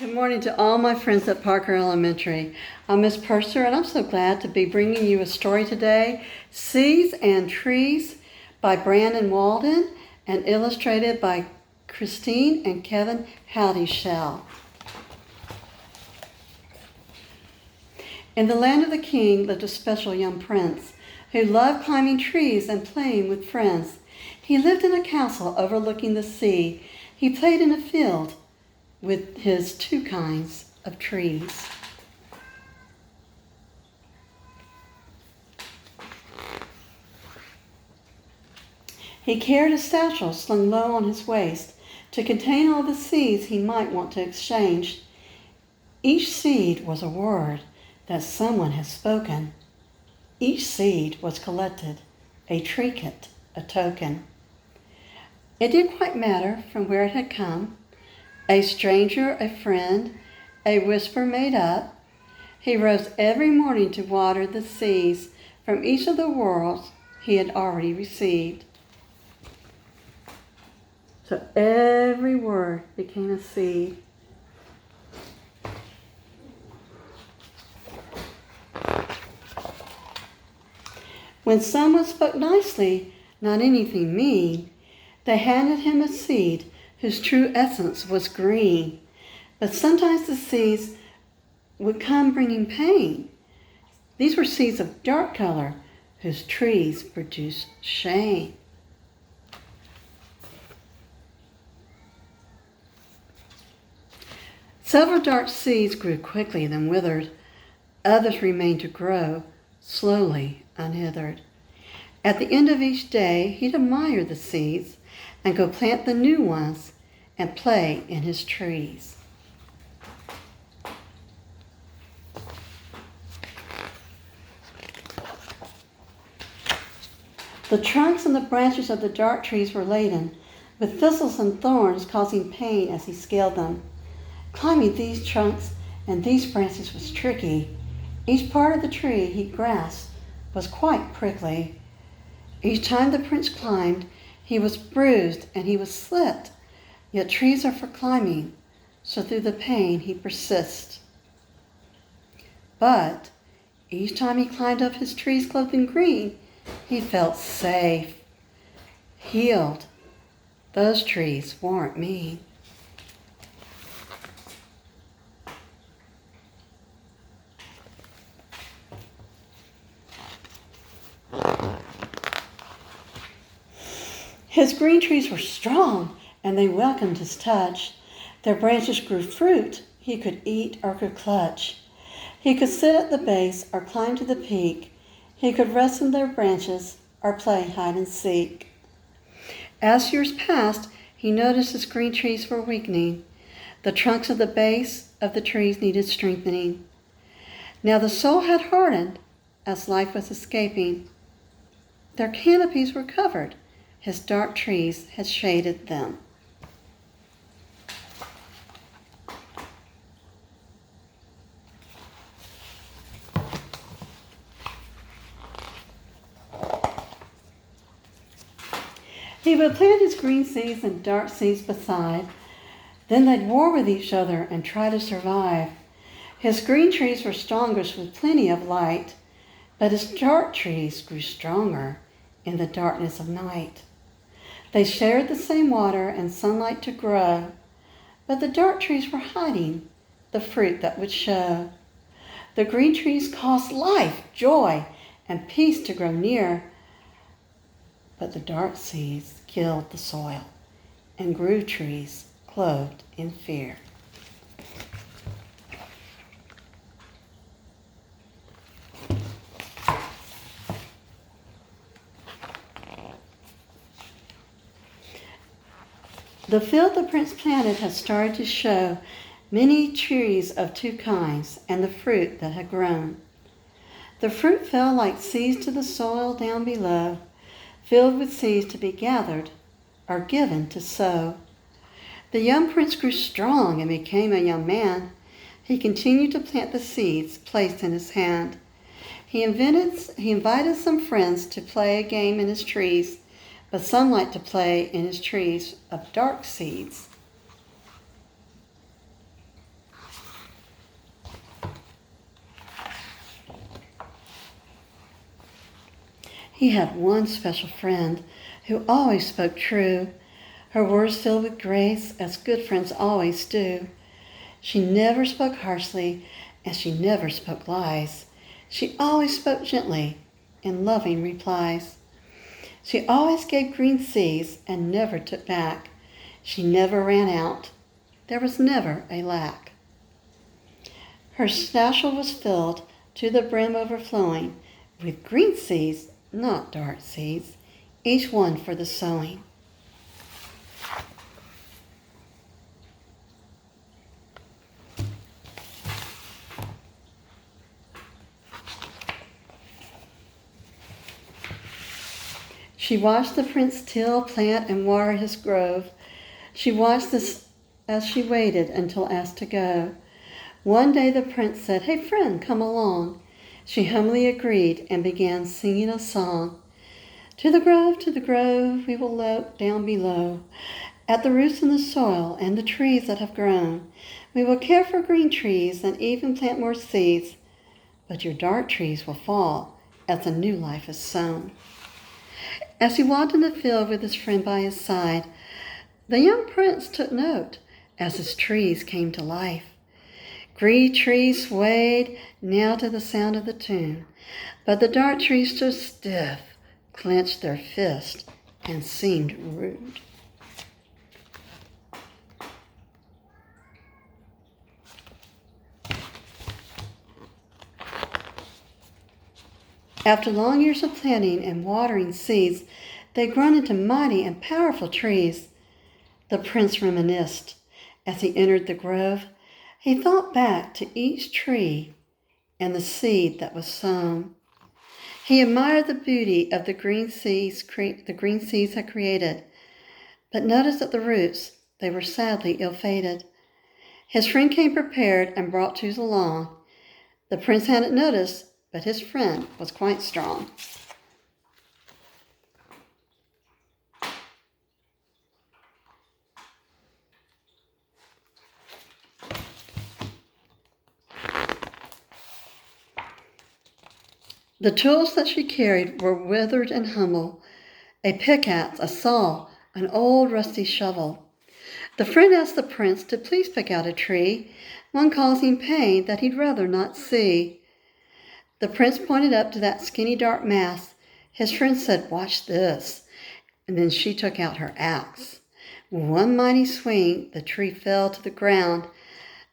Good morning to all my friends at Parker Elementary. I'm Miss Purser, and I'm so glad to be bringing you a story today, Seeds and Trees by Brandon Walden and illustrated by Christine and Kevin Howdyshell. In the land of the king lived a special young prince who loved climbing trees and playing with friends. He lived in a castle overlooking the sea. He played in a field with his two kinds of trees. He carried a satchel slung low on his waist to contain all the seeds he might want to exchange. Each seed was a word that someone had spoken. Each seed was collected, a trinket, a token. It didn't quite matter from where it had come. A stranger, a friend, a whisper made up. He rose every morning to water the seeds from each of the worlds he had already received. So every word became a seed. When someone spoke nicely, not anything mean, they handed him a seed whose true essence was green. But sometimes the seeds would come bringing pain. These were seeds of dark color whose trees produced shame. Several dark seeds grew quickly, then withered. Others remained to grow, slowly unhithered. At the end of each day, he'd admire the seeds and go plant the new ones and play in his trees. The trunks and the branches of the dark trees were laden with thistles and thorns, causing pain as he scaled them. Climbing these trunks and these branches was tricky. Each part of the tree he grasped was quite prickly. Each time the prince climbed, he was bruised and he was slipped. Yet trees are for climbing, so through the pain he persists. But each time he climbed up his trees clothed in green, he felt safe, healed. Those trees weren't mean. His green trees were strong, and they welcomed his touch. Their branches grew fruit he could eat or could clutch. He could sit at the base or climb to the peak. He could rest in their branches or play hide and seek. As years passed, he noticed his green trees were weakening. The trunks of the base of the trees needed strengthening. Now the soul had hardened as life was escaping. Their canopies were covered. His dark trees had shaded them. He would plant his green seeds and dark seeds beside. Then they'd war with each other and try to survive. His green trees were strongest with plenty of light, but his dark trees grew stronger in the darkness of night. They shared the same water and sunlight to grow, but the dark trees were hiding the fruit that would show. The green trees caused life, joy, and peace to grow near, but the dark seeds killed the soil and grew trees clothed in fear. The field the prince planted had started to show many trees of two kinds and the fruit that had grown. The fruit fell like seeds to the soil down below, filled with seeds to be gathered or given to sow. The young prince grew strong and became a young man. He continued to plant the seeds placed in his hand. He invited some friends to play a game in his trees, but some liked to play in his trees of dark seeds. He had one special friend who always spoke true, her words filled with grace, as good friends always do. She never spoke harshly, and she never spoke lies. She always spoke gently, in loving replies. She always gave green seeds and never took back. She never ran out. There was never a lack. Her satchel was filled to the brim overflowing with green seeds, not dark seeds, each one for the sowing. She watched the prince till, plant, and water his grove. She watched this as she waited until asked to go. One day the prince said, "Hey friend, come along." She humbly agreed and began singing a song. To the grove, we will look down below. At the roots in the soil and the trees that have grown. We will care for green trees and even plant more seeds. But your dark trees will fall as a new life is sown. As he walked in the field with his friend by his side, the young prince took note as his trees came to life. Green trees swayed now to the sound of the tune, but the dark trees stood stiff, clenched their fists, and seemed rude. After long years of planting and watering seeds, they'd grown into mighty and powerful trees. The prince reminisced. As he entered the grove, he thought back to each tree and the seed that was sown. He admired the beauty of the green seeds had created, but noticed that the roots, they were sadly ill-fated. His friend came prepared and brought tools along. The prince hadn't noticed, but his friend was quite strong. The tools that she carried were withered and humble, a pickaxe, a saw, an old rusty shovel. The friend asked the prince to please pick out a tree, one causing pain that he'd rather not see. The prince pointed up to that skinny dark mass. His friend said, "Watch this." And then she took out her axe. With one mighty swing, the tree fell to the ground.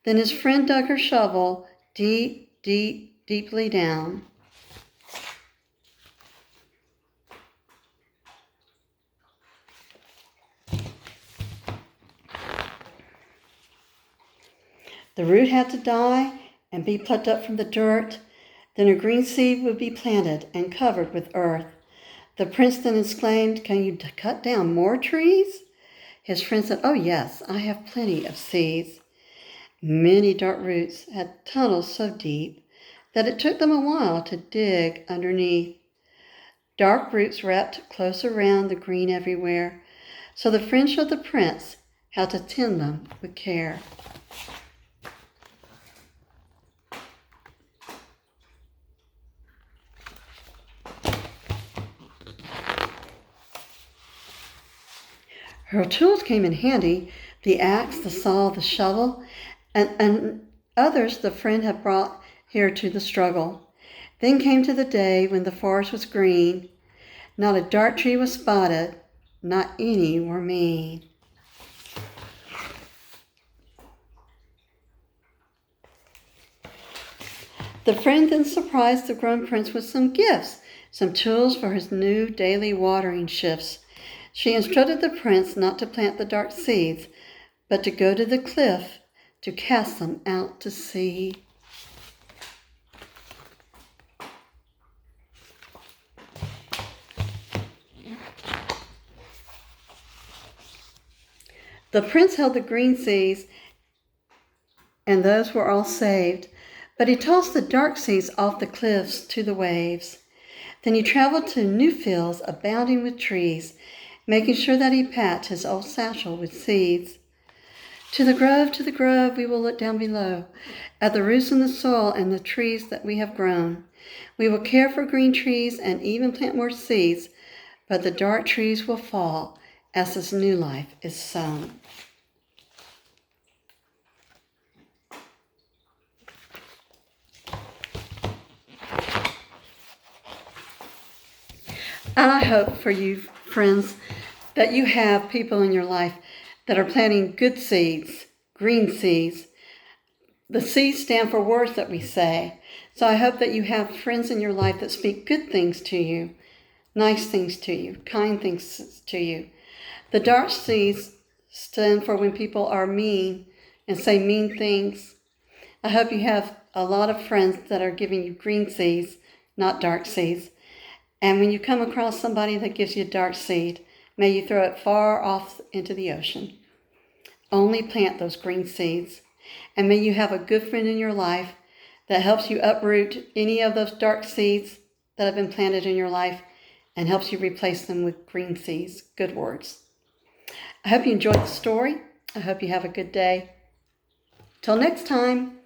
Then his friend dug her shovel deeply down. The root had to die and be plucked up from the dirt. Then a green seed would be planted and covered with earth. The prince then exclaimed, "Can you cut down more trees?" His friend said, "Oh yes, I have plenty of seeds." Many dark roots had tunnels so deep that it took them a while to dig underneath. Dark roots wrapped close around the green everywhere, so the friend showed the prince how to tend them with care. Her tools came in handy, the axe, the saw, the shovel, and others the friend had brought here to the struggle. Then came to the day when the forest was green. Not a dark tree was spotted, not any were mean. The friend then surprised the grown prince with some gifts, some tools for his new daily watering shifts. She instructed the prince not to plant the dark seeds, but to go to the cliff to cast them out to sea. The prince held the green seeds, and those were all saved, but he tossed the dark seeds off the cliffs to the waves. Then he traveled to new fields abounding with trees, making sure that he packed his old satchel with seeds. To the grove, we will look down below, at the roots in the soil and the trees that we have grown. We will care for green trees and even plant more seeds, but the dark trees will fall as this new life is sown. And I hope for you, friends, that you have people in your life that are planting good seeds, green seeds. The C's stand for words that we say. So I hope that you have friends in your life that speak good things to you, nice things to you, kind things to you. The dark C's stand for when people are mean and say mean things. I hope you have a lot of friends that are giving you green seeds, not dark seeds. And when you come across somebody that gives you a dark seed, may you throw it far off into the ocean. Only plant those green seeds. And may you have a good friend in your life that helps you uproot any of those dark seeds that have been planted in your life and helps you replace them with green seeds, good words. I hope you enjoyed the story. I hope you have a good day. Till next time.